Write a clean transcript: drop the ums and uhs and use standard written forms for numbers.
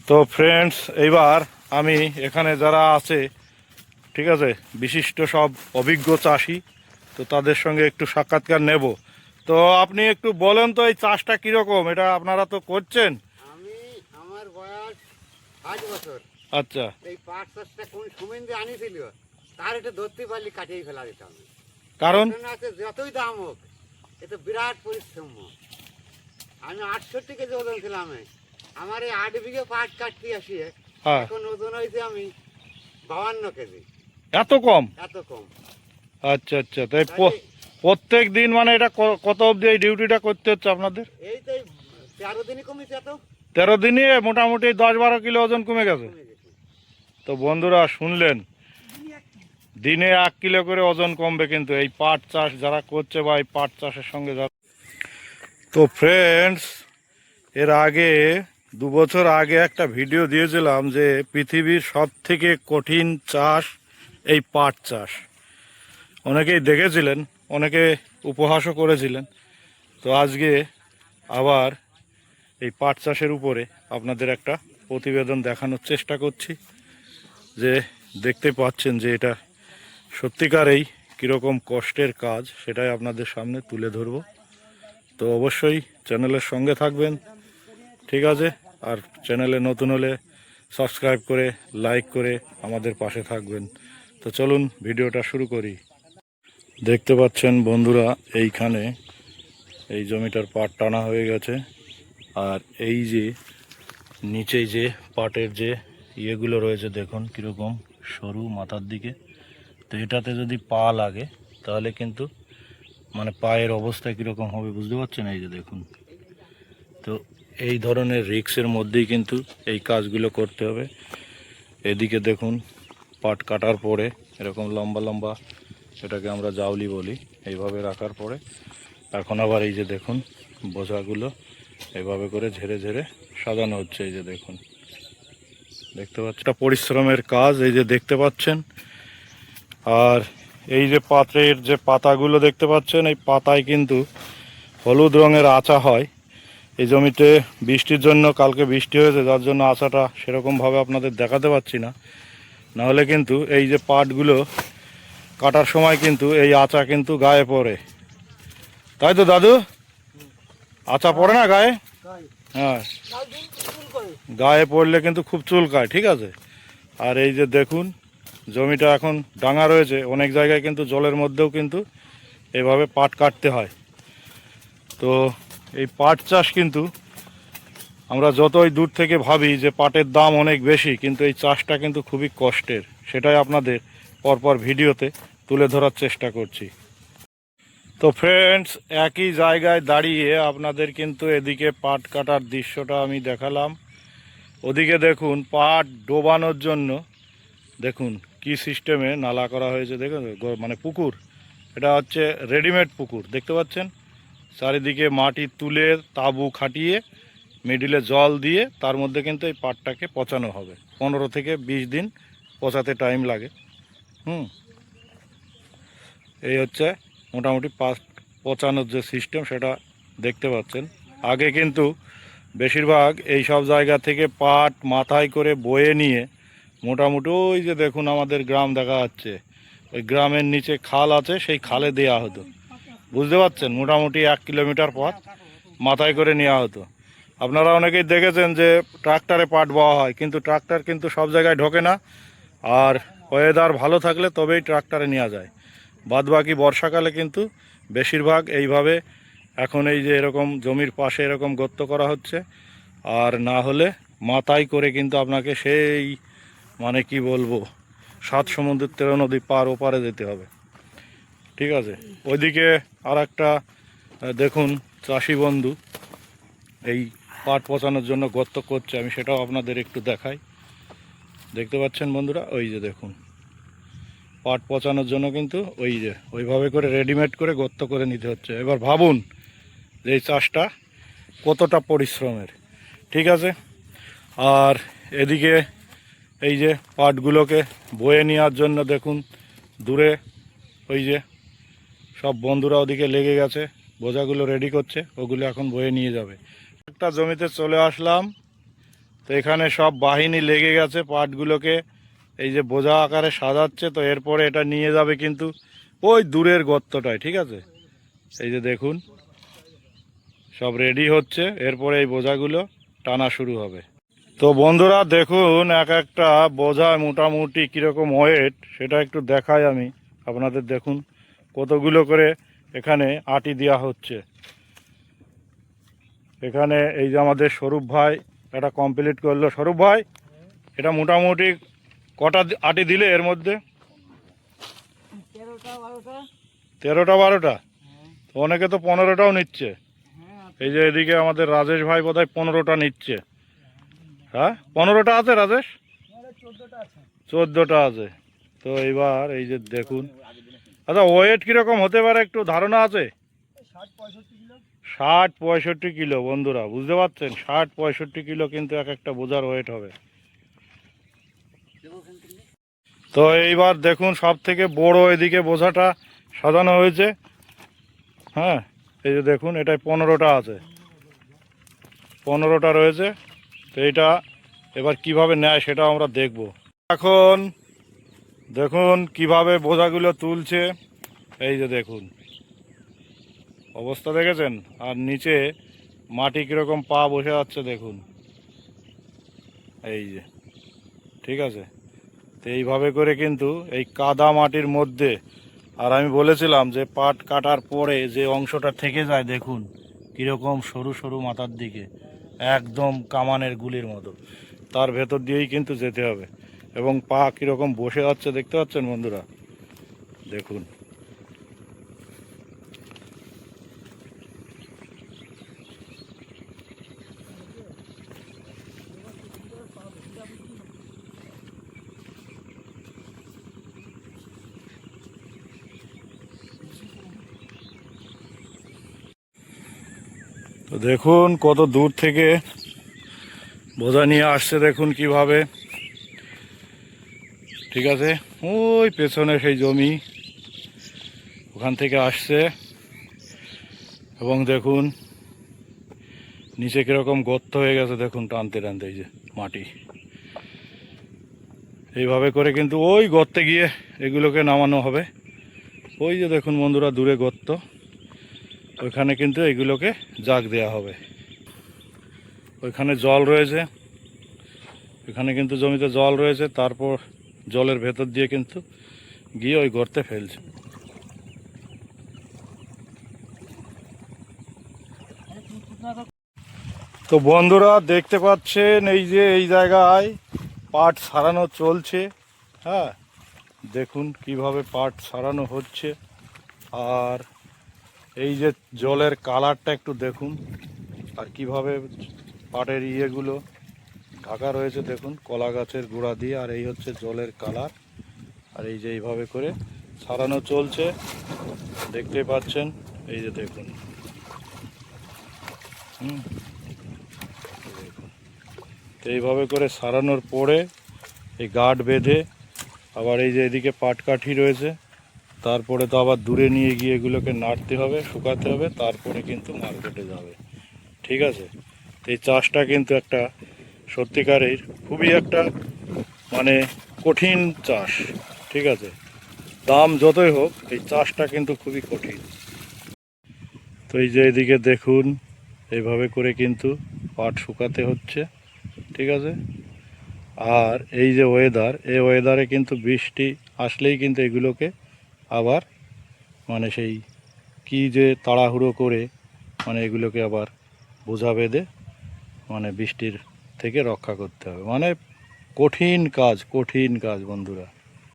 তো ফ্রেন্ডস, এইবার আমি এখানে যারা আছে, ঠিক আছে, বিশিষ্ট সব অভিজ্ঞ চাষি, তো তাদের সঙ্গে একটু সাক্ষাৎকার নেব। তো আপনি একটু বলেন তো এই চাষটা কীরকম, এটা আপনারা তো করছেন। আমার বয়স 5 বছর। আচ্ছা। এই পাট চাষটা কোন সময় দিয়ে আনিছিল তার এটা ধরতে পারলি কাটিয়ে ফেলা যেত। কারণ আছে যতই দাম হোক, এটা বিরাট পরিশ্রম। আমি 68 কেজি ওজন ছিলাম। আমার এই 8 বিঘে পাট কাটতে আসিয়ে হ্যাঁ, এখন ওজন হয়েছে আমি 52 কেজি। এত কম? এত কম। আচ্ছা আচ্ছা, তাই প্রত্যেক দিন মানে এটা কত অবধি এই ডিউটিটা করতে হচ্ছে আপনাদের? এই তো 13 দিনই কমেছে। এত 13 দিনে মোটামুটি 10-12 কিলো ওজন কমে গেছে। তো বন্ধুরা শুনলেন, দিনে 1 কিলো করে ওজন কমবে কিন্তু এই পাট চাষ যারা করছে বা এই পাট চাষের সঙ্গে যারা। তো ফ্রেন্ডস, এর আগে 2 বছর আগে একটা ভিডিও দিয়েছিলাম যে পৃথিবীর সব থেকে কঠিন চাষ এই পাট চাষ। অনেকেই দেখেছিলেন, অনেকে উপহাসও করেছিলেন। তো আজকে আবার এই পাট চাষের উপরে আপনাদের একটা প্রতিবেদন দেখানোর চেষ্টা করছি, যে দেখতে পাচ্ছেন যে এটা সত্যিকারেই কীরকম কষ্টের কাজ, সেটাই আপনাদের সামনে তুলে ধরব। তো অবশ্যই চ্যানেলের সঙ্গে থাকবেন, ঠিক আছে? আর চ্যানেলে নতুন হলে সাবস্ক্রাইব করে লাইক করে আমাদের পাশে থাকবেন। তো চলুন ভিডিওটা শুরু করি। দেখতে পাচ্ছেন বন্ধুরা, এইখানে এই জমিটার পাট টানা হয়ে গেছে। আর এই যে নিচে যে পাটের যে ইয়েগুলো রয়েছে দেখুন কীরকম সরু মাথার দিকে। তো এটাতে যদি পা লাগে তাহলে কিন্তু মানে পায়ের অবস্থা কীরকম হবে বুঝতে পারছেন? এই যে দেখুন। তো এই ধরনের রিস্কের মধ্যেই কিন্তু এই কাজগুলো করতে হবে। এদিকে দেখুন পাট কাটার পরে এরকম লম্বা লম্বা, এটাকে আমরা জাউলি বলি, এইভাবে রাখার পরে এখন আবার এই যে দেখুন বোঝাগুলো এভাবে করে ঝেড়ে ঝেড়ে সাজানো হচ্ছে। এই যে দেখুন, দেখতে পাচ্ছেন এটা পরিশ্রমের কাজ, এই যে দেখতে পাচ্ছেন। আর এই যে পাত্রের যে পাতাগুলো দেখতে পাচ্ছেন, এই পাতায় কিন্তু হলুদ রঙের আচা হয়। এই জমিতে বৃষ্টির জন্য কালকে বৃষ্টি হয়েছে, যার জন্য আচাটা সেরকমভাবে আপনাদের দেখাতে পাচ্ছি না। নাহলে কিন্তু এই যে পাটগুলো কাটার সময় কিন্তু এই আচা কিন্তু গায়ে পড়ে, তাই তো দাদু? আচা পড়ে না গায়ে? হ্যাঁ, গায়ে পড়লে কিন্তু খুব চুলকায়, ঠিক আছে? আর এই যে দেখুন জমিটা এখন ডাঙা রয়েছে, অনেক জায়গায় কিন্তু জলের মধ্যেও কিন্তু এভাবে পাট কাটতে হয়। তো এই পাট চাষ কিন্তু আমরা যতই দূর থেকে ভাবি যে পাটের দাম অনেক বেশি, কিন্তু এই চাষটা কিন্তু খুবই কষ্টের, সেটাই আপনাদের পরপর ভিডিওতে তুলে ধরার চেষ্টা করছি। তো ফ্রেন্ডস, একই জায়গায় দাঁড়িয়ে আপনাদের কিন্তু এদিকে পাট কাটার দৃশ্যটা আমি দেখালাম। ওদিকে দেখুন পাট ডোবানোর জন্য দেখুন কি সিস্টেমে নালা করা হয়েছে, দেখুন মানে পুকুর, এটা হচ্ছে রেডিমেড পুকুর, দেখতে পাচ্ছেন? চারিদিকে মাটি তুলে তাঁবু খাটিয়ে মিডিলে জল দিয়ে তার মধ্যে কিন্তু এই পাটটাকে পচানো হবে। 15 থেকে 20 দিন পচাতে টাইম লাগে। এই হচ্ছে মোটামুটি পাট পচানোর যে সিস্টেম, সেটা দেখতে পাচ্ছেন। আগে কিন্তু বেশিরভাগ এই সব জায়গা থেকে পাট মাথায় করে বয়ে নিয়ে মোটামুটি ওই যে দেখুন আমাদের গ্রাম দেখা যাচ্ছে, ওই গ্রামের নিচে খাল আছে, সেই খালে দেওয়া হতো, বুঝতে পারছেন? মোটামুটি 1 কিলোমিটার পথ মাথায় করে নেওয়া হতো। আপনারা অনেকেই দেখেছেন যে ট্রাক্টরে পাট বওয়া হয়, কিন্তু ট্রাক্টর কিন্তু সব জায়গায় ঢোকে না। আর ওয়েদার ভালো থাকলে তবেই ট্রাক্টরে নেওয়া যায়। বাদবাকি বর্ষাকালে কিন্তু বেশিরভাগ এইভাবে এখন এই যে এরকম জমির পাশে এরকম গর্ত করা হচ্ছে, আর না হলে মাথায় করে কিন্তু আপনাকে সেই মানে কি বলবো 7 সমুদ্রের 13 নদী পার ওপারে যেতে হবে, ঠিক আছে? ওইদিকে আর একটা দেখুন চাষি বন্ধু এই পাট পচানোর জন্য গর্ত করছে, আমি সেটাও আপনাদের একটু দেখাই। দেখতে পাচ্ছেন বন্ধুরা, ওই যে দেখুন পাট পচানোর জন্য কিন্তু ওই যে ওইভাবে করে রেডিমেড করে গর্ত করে নিতে হচ্ছে। এবার ভাবুন যে এই চাষটা কতটা পরিশ্রমের, ঠিক আছে? আর এদিকে এই যে পাটগুলোকে বয়ে নেওয়ার জন্য দেখুন দূরে ওই যে সব বন্ধুরা ওদিকে লেগে গেছে, বোঝাগুলো রেডি করছে, ওগুলো এখন বয়ে নিয়ে যাবে। একটা জমিতে চলে আসলাম। তো এখানে সব বাহিনী লেগে গেছে পাটগুলোকে এই যে বোঝা আকারে সাজাচ্ছে। তো এরপরে এটা নিয়ে যাবে কিন্তু ওই দূরের গর্তটায়, ঠিক আছে? এই যে দেখুন সব রেডি হচ্ছে, এরপরে এই বোঝাগুলো টানা শুরু হবে। তো বন্ধুরা দেখুন এক একটা বোঝায় মোটামুটি কীরকম ওয়েট সেটা একটু দেখাই আমি আপনাদের। দেখুন কতগুলো করে এখানে আটি দেওয়া হচ্ছে। এখানে এই যে আমাদের স্বরূপ ভাই এটা কমপ্লিট করলো। স্বরূপ ভাই এটা মোটামুটি কটা আটি দিলে এর মধ্যে? 13টা 12টা। তো অনেকে তো 15টাও নিচ্ছে। এই যে এদিকে আমাদের রাজেশ ভাই বোধহয় 15টা নিচ্ছে। হ্যাঁ 15টা আছে রাজেশ? 14টা আছে। তো এইবার এই যে দেখুন, আচ্ছা ওয়েট কীরকম হতে পারে একটু ধারণা আছে? 60-65 কিলো বন্ধুরা, বুঝতে পারছেন? 60-65 কিলো কিন্তু এক একটা বোঝার ওয়েট হবে। তো এইবার দেখুন সব থেকে বড় এদিকে বোঝাটা সাজানো হয়েছে। হ্যাঁ এই যে দেখুন এটায় 15টা আছে, 15টা রয়েছে। তো এইটা এবার কিভাবে নেয় সেটা আমরা দেখব। এখন দেখুন কিভাবে বোঝাগুলো তুলছে। এই যে দেখুন অবস্থা দেখেছেন, আর নিচে মাটি কীরকম পা বসে যাচ্ছে দেখুন। এই যে ঠিক আছে। তো এইভাবে করে কিন্তু এই কাদা মাটির মধ্যে, আর আমি বলেছিলাম যে পাট কাটার পরে যে অংশটা থেকে যায় দেখুন কীরকম সরু সরু মাথার দিকে, একদম কামানের গুলির মতো, তার ভেতর দিয়েই কিন্তু যেতে হবে। এবং পা কীরকম বসে যাচ্ছে দেখতে পাচ্ছেন বন্ধুরা, দেখুন। তো দেখুন কত দূর থেকে বোঝা নিয়ে আসছে, দেখুন কিভাবে। ঠিক আছে, ওই পেছনে সেই জমি, ওখান থেকে আসছে। এবং দেখুন নিচে কীরকম গর্ত হয়ে গেছে দেখুন, টানতে টানতে এই যে মাটি। এইভাবে করে কিন্তু ওই গর্তে গিয়ে এগুলোকে নামানো হবে। ওই যে দেখুন বন্ধুরা দূরে গর্ত, ওইখানে কিন্তু এগুলোকে জাগ দেয়া হবে। ওইখানে জল রয়েছে, ওইখানে কিন্তু জমিতে জল রয়েছে, তারপর জলের ভেতর দিয়ে কিন্তু গিয়ে ওই গর্তে ফেলছে। তো বন্ধুরা দেখতে পাচ্ছেন এই যে এই জায়গায় পাট সারানো চলছে। হ্যাঁ দেখুন কিভাবে পাট সারানো হচ্ছে। আর এই যে জলের কালারটা একটু দেখুন, আর কিভাবে পাটের ইয়েগুলো ঢাকা রয়েছে দেখুন কলা গাছের গোড়া দিয়ে। আর এই হচ্ছে জলের কালার। আর এই যে এইভাবে করে সারানো চলছে দেখতে পাচ্ছেন। এই যে দেখুন দেখুন। তো এইভাবে করে সারানোর পরে এই গাঁট বেঁধে আবার এই যে এদিকে পাটকাঠি রয়েছে, তারপরে তো আবার দূরে নিয়ে গিয়ে এগুলোকে নাড়তে হবে, শুকাতে হবে, তারপরে কিন্তু মার্কেটে যাবে। ঠিক আছে। তো এই চাষটা কিন্তু একটা সত্যিকারের খুবই একটা মানে কঠিন চাষ। ঠিক আছে, দাম যতই হোক এই চাষটা কিন্তু খুবই কঠিন। তো এই যে এদিকে দেখুন এইভাবে করে কিন্তু পাট শুকাতে হচ্ছে। ঠিক আছে। আর এই যে ওয়েদার, এই ওয়েদারে কিন্তু বৃষ্টি আসলেই কিন্তু এগুলোকে আবার মানে সেই কি যে তাড়াহুড়ো করে মানে এগুলোকে আবার বোঝা বেঁধে মানে বৃষ্টির থেকে রক্ষা করতে হবে। মানে কঠিন কাজ, কঠিন কাজ বন্ধুরা।